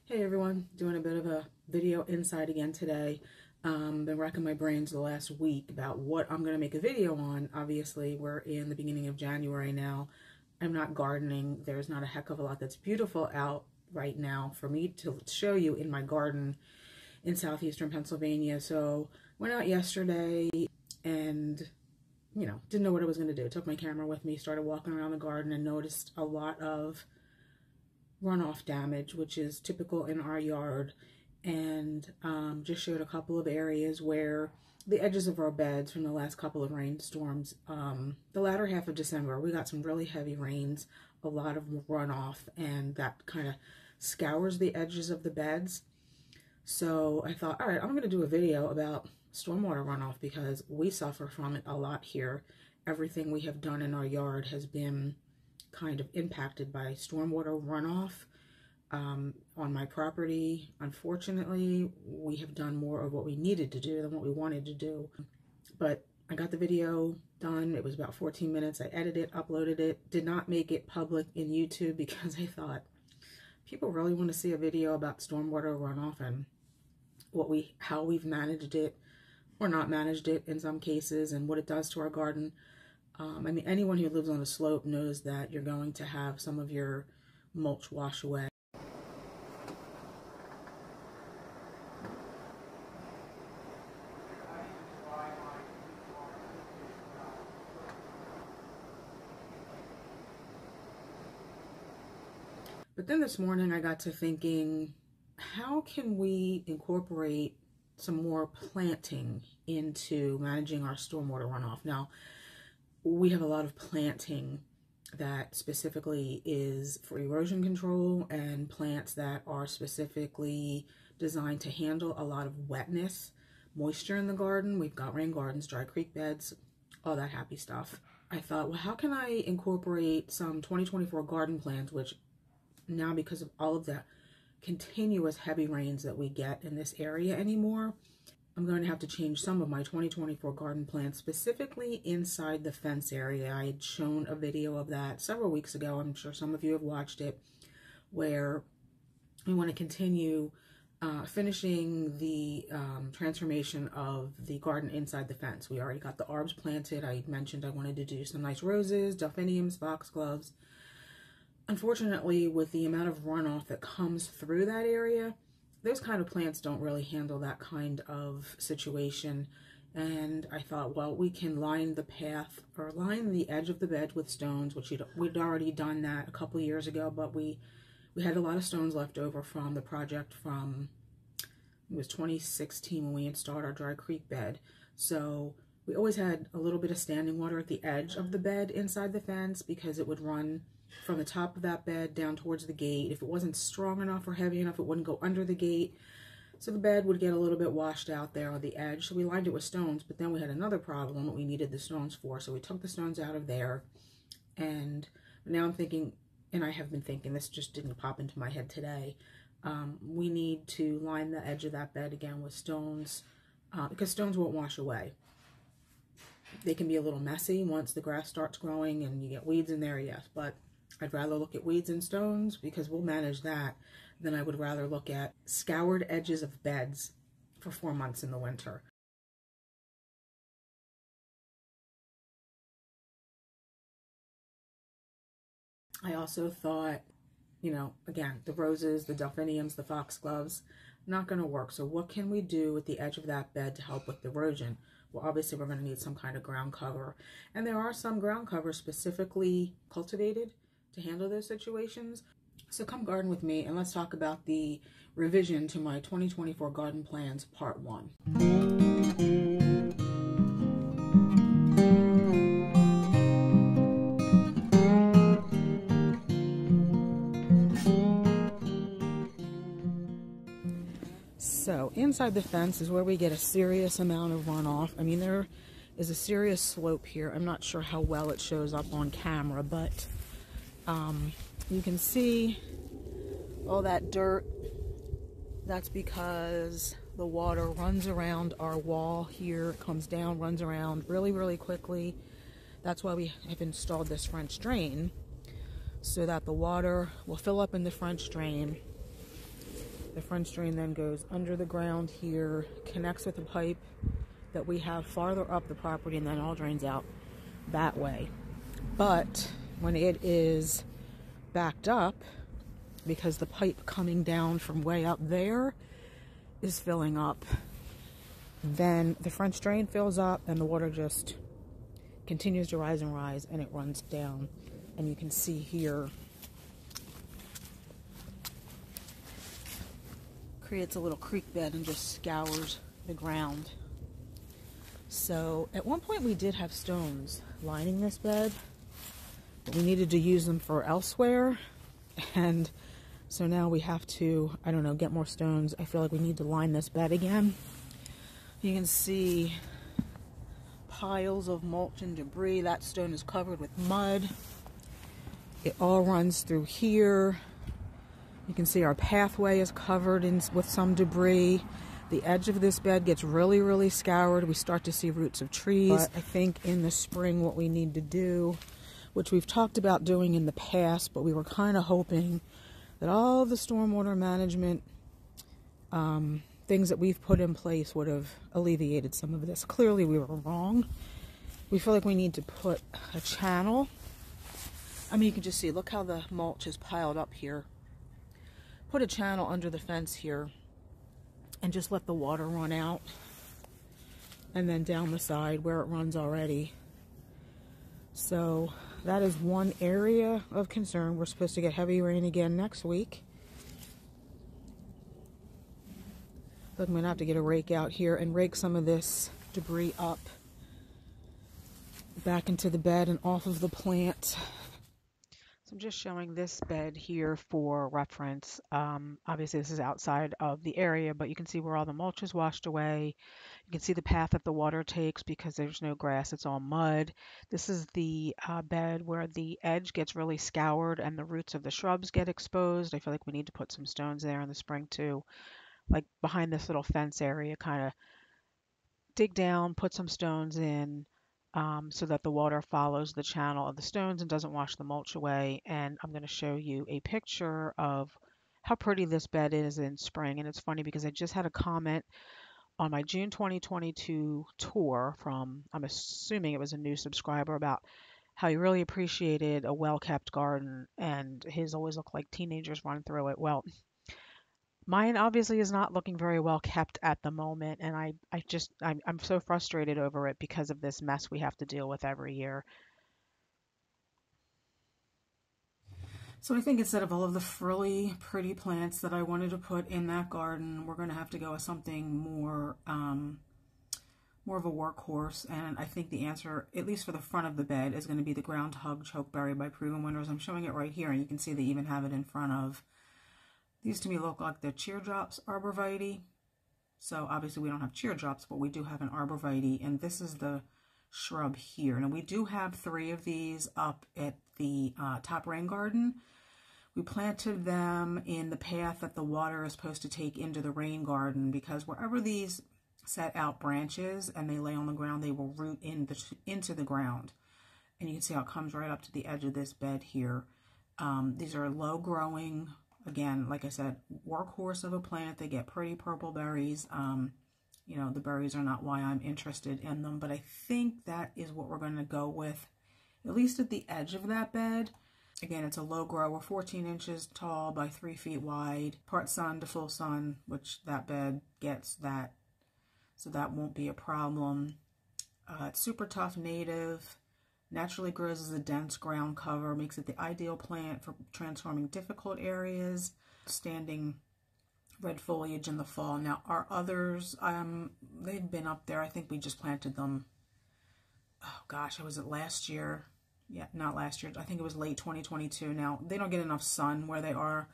Hey everyone, doing a bit of a video inside again today. Been racking my brains the last week about what I'm going to make a video on. Obviously, we're in the beginning of January now. I'm not gardening. There's not a heck of a lot that's beautiful out right now for me to show you in my garden in southeastern Pennsylvania. So went out yesterday and, didn't know what I was going to do. Took my camera with me, started walking around the garden and noticed a lot of runoff damage, which is typical in our yard, and just showed a couple of areas where the edges of our beds from the last couple of rainstorms, the latter half of December, we got some really heavy rains, a lot of runoff, and that kind of scours the edges of the beds. So I thought, all right, I'm going to do a video about stormwater runoff because we suffer from it a lot here. Everything we have done in our yard has been kind of impacted by stormwater runoff on my property. Unfortunately, we have done more of what we needed to do than what we wanted to do. But I got the video done. It was about 14 minutes. I edited it, uploaded it, did not make it public in YouTube because I thought people really want to see a video about stormwater runoff and how we've managed it or not managed it in some cases and what it does to our garden. I mean, anyone who lives on a slope knows that you're going to have some of your mulch wash away. But then this morning I got to thinking, how can we incorporate some more planting into managing our stormwater runoff? Now, we have a lot of planting that specifically is for erosion control and plants that are specifically designed to handle a lot of wetness, moisture in the garden. We've got rain gardens, dry creek beds, all that happy stuff. I thought, well, how can I incorporate some 2024 garden plans, which now because of all of the continuous heavy rains that we get in this area anymore, I'm going to have to change some of my 2024 garden plants, specifically inside the fence area. I had shown a video of that several weeks ago. I'm sure some of you have watched it, where we want to continue finishing the transformation of the garden inside the fence. We already got the arbs planted. I mentioned I wanted to do some nice roses, delphiniums, foxgloves. Unfortunately, with the amount of runoff that comes through that area, those kind of plants don't really handle that kind of situation. And I thought, well, we can line the path or line the edge of the bed with stones, which we'd already done that a couple years ago, but we had a lot of stones left over from the project from, it was 2016 when we installed our dry creek bed. So we always had a little bit of standing water at the edge of the bed inside the fence because it would run from the top of that bed down towards the gate. If it wasn't strong enough or heavy enough, it wouldn't go under the gate. So the bed would get a little bit washed out there on the edge. So we lined it with stones, but then we had another problem that we needed the stones for. So we took the stones out of there. And now I'm thinking, and I have been thinking, this just didn't pop into my head today, we need to line the edge of that bed again with stones because stones won't wash away. They can be a little messy once the grass starts growing and you get weeds in there, yes, but I'd rather look at weeds and stones because we'll manage that than I would rather look at scoured edges of beds for 4 months in the winter. I also thought, again, the roses, the delphiniums, the foxgloves, not going to work. So what can we do with the edge of that bed to help with erosion? Well, obviously we're going to need some kind of ground cover. And there are some ground covers specifically cultivated to handle those situations. So come garden with me and let's talk about the revision to my 2024 garden plans, part 1. So inside the fence is where we get a serious amount of runoff. I mean, there is a serious slope here. I'm not sure how well it shows up on camera, but you can see all that dirt. That's because the water runs around our wall here, comes down, runs around really, really quickly. That's why we have installed this French drain, so that the water will fill up in the French drain The French drain then goes under the ground here, connects with a pipe that we have farther up the property, and then all drains out that way. But when it is backed up, because the pipe coming down from way up there is filling up, then the French drain fills up and the water just continues to rise and rise, and it runs down. And you can see here, creates a little creek bed and just scours the ground. So at one point we did have stones lining this bed, but we needed to use them for elsewhere, and so now we have to, I don't know, get more stones. I feel like we need to line this bed again. You can see piles of mulch and debris. That stone is covered with mud. It all runs through here. You can see our pathway is covered with some debris. The edge of this bed gets really, really scoured. We start to see roots of trees. But I think in the spring what we need to do, which we've talked about doing in the past, but we were kind of hoping that all the stormwater management things that we've put in place would have alleviated some of this. Clearly we were wrong. We feel like we need to put a channel. I mean, you can just see, look how the mulch is piled up here. Put a channel under the fence here and just let the water run out, and then down the side where it runs already. So that is one area of concern. We're supposed to get heavy rain again next week. Look, I'm going to have to get a rake out here and rake some of this debris up back into the bed and off of the plant. So I'm just showing this bed here for reference. Obviously this is outside of the area, but you can see where all the mulch is washed away. You can see the path that the water takes because there's no grass, it's all mud. This is the bed where the edge gets really scoured and the roots of the shrubs get exposed. I feel like we need to put some stones there in the spring too. Like behind this little fence area, kind of dig down, put some stones in, so that the water follows the channel of the stones and doesn't wash the mulch away. And I'm going to show you a picture of how pretty this bed is in spring. And it's funny because I just had a comment on my June 2022 tour from, I'm assuming it was a new subscriber, about how he really appreciated a well-kept garden, and his always look like teenagers run through it. Well, mine obviously is not looking very well kept at the moment, and I'm so frustrated over it because of this mess we have to deal with every year. So I think instead of all of the frilly, pretty plants that I wanted to put in that garden, we're going to have to go with something more, more of a workhorse. And I think the answer, at least for the front of the bed, is going to be the Ground Hug Chokeberry by Proven Winners. I'm showing it right here, and you can see they even have it in front of. These to me look like the Teardrops arborvitae. So obviously we don't have teardrops, but we do have an arborvitae, and this is the shrub here. Now we do have 3 of these up at the top rain garden. We planted them in the path that the water is supposed to take into the rain garden, because wherever these set out branches and they lay on the ground, they will root into the ground. And you can see how it comes right up to the edge of this bed here. These are low growing. Again, like I said, workhorse of a plant. They get pretty purple berries. You know, the berries are not why I'm interested in them, but I think that is what we're going to go with, at least at the edge of that bed. Again, it's a low grower, 14 inches tall by 3 feet wide, part sun to full sun, which that bed gets that, so that won't be a problem. It's super tough native. Naturally grows as a dense ground cover, makes it the ideal plant for transforming difficult areas, standing red foliage in the fall. Now our others, they've been up there. I think we just planted them, oh gosh, was it last year? Yeah, not last year. I think it was late 2022. Now they don't get enough sun where they are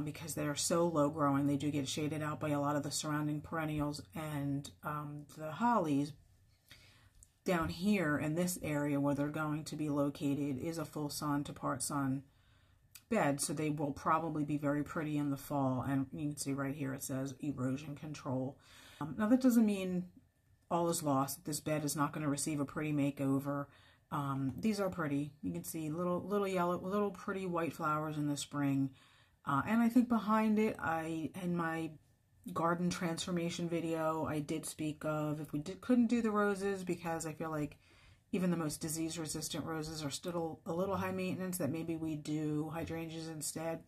because they are so low growing. They do get shaded out by a lot of the surrounding perennials and the hollies. Down here in this area where they're going to be located is a full sun to part sun bed, so they will probably be very pretty in the fall. And you can see right here it says erosion control. Now that doesn't mean all is lost. This bed is not going to receive a pretty makeover. These are pretty. You can see little yellow, little pretty white flowers in the spring. And I think behind it, in my garden transformation video, I did speak of if we couldn't do the roses, because I feel like even the most disease-resistant roses are still a little high maintenance, that maybe we do hydrangeas instead.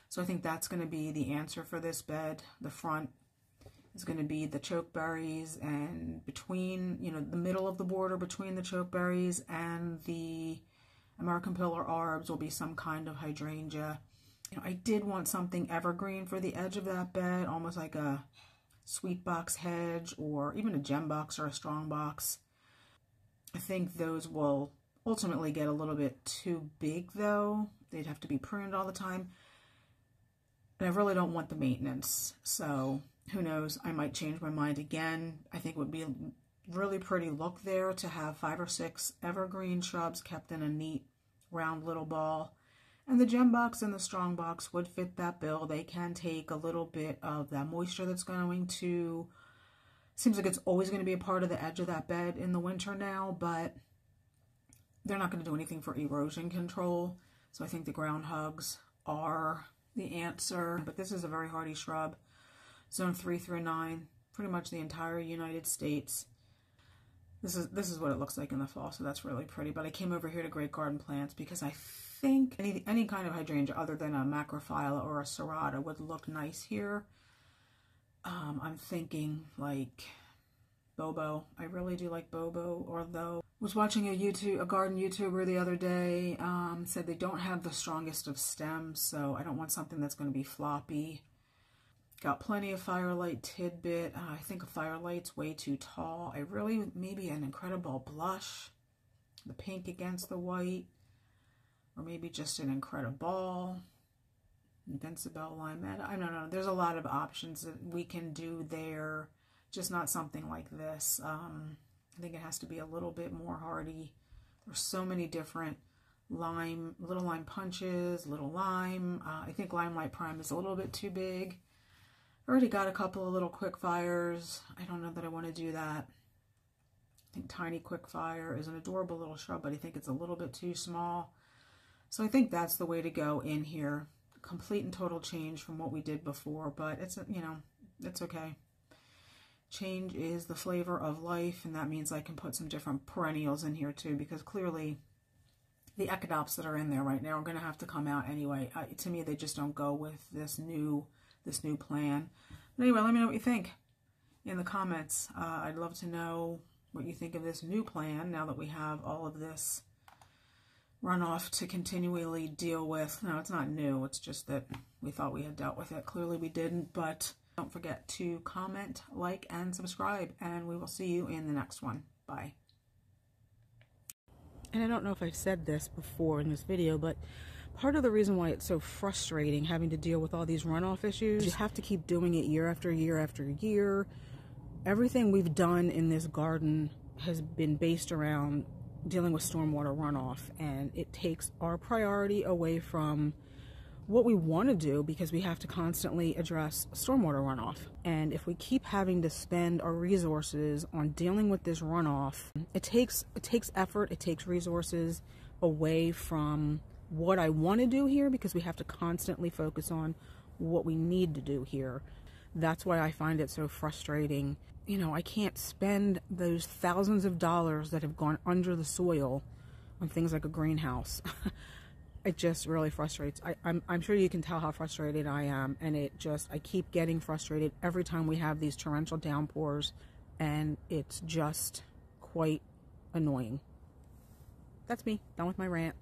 So I think that's going to be the answer for this bed. The front is going to be the chokeberries, and between, you know, the middle of the border between the chokeberries and the American Pillar Arbs will be some kind of hydrangea. You know, I did want something evergreen for the edge of that bed, almost like a sweet box hedge or even a gem box or a strong box. I think those will ultimately get a little bit too big though. They'd have to be pruned all the time. And I really don't want the maintenance. So who knows, I might change my mind again. I think it would be a really pretty look there to have 5 or 6 evergreen shrubs kept in a neat round little ball. And the gem box and the strong box would fit that bill. They can take a little bit of that moisture that's going to, seems like it's always going to be a part of the edge of that bed in the winter now, but they're not going to do anything for erosion control. So I think the ground hugs are the answer. But this is a very hardy shrub. Zone 3 through 9, pretty much the entire United States. This is what it looks like in the fall, so that's really pretty. But I came over here to Great Garden Plants because I think any kind of hydrangea other than a macrophylla or a serrata would look nice here. I'm thinking like Bobo. I really do like Bobo, although I was watching a garden YouTuber the other day, said they don't have the strongest of stems, so I don't want something that's going to be floppy. Got plenty of Firelight Tidbit. I think a Firelight's way too tall. Maybe an Incredible Blush, the pink against the white, or maybe just an Incredible, Invincible Limetta. I don't know. There's a lot of options that we can do there, just not something like this. I think it has to be a little bit more hardy. There's so many different little lime punches, little lime. I think Limelight Prime is a little bit too big. Already got a couple of little quick fires. I don't know that I want to do that. I think Tiny Quickfire is an adorable little shrub, but I think it's a little bit too small. So I think that's the way to go in here. Complete and total change from what we did before, but it's, you know, it's okay. Change is the flavor of life, and that means I can put some different perennials in here too, because clearly the echidopts that are in there right now are going to have to come out anyway. To me, they just don't go with this new plan. But anyway, let me know what you think in the comments. I'd love to know what you think of this new plan now that we have all of this runoff to continually deal with. No, it's not new. It's just that we thought we had dealt with it. Clearly we didn't, but don't forget to comment, like, and subscribe, and we will see you in the next one. Bye. And I don't know if I've said this before in this video, but part of the reason why it's so frustrating having to deal with all these runoff issues, you have to keep doing it year after year after year. Everything we've done in this garden has been based around dealing with stormwater runoff, and it takes our priority away from what we want to do because we have to constantly address stormwater runoff. And if we keep having to spend our resources on dealing with this runoff, it takes effort, it takes resources away from what I want to do here, because we have to constantly focus on what we need to do here. That's why I find it so frustrating. You know, I can't spend those thousands of dollars that have gone under the soil on things like a greenhouse. It just really frustrates. I'm sure you can tell how frustrated I am, and I keep getting frustrated every time we have these torrential downpours, and it's just quite annoying. That's me, done with my rant.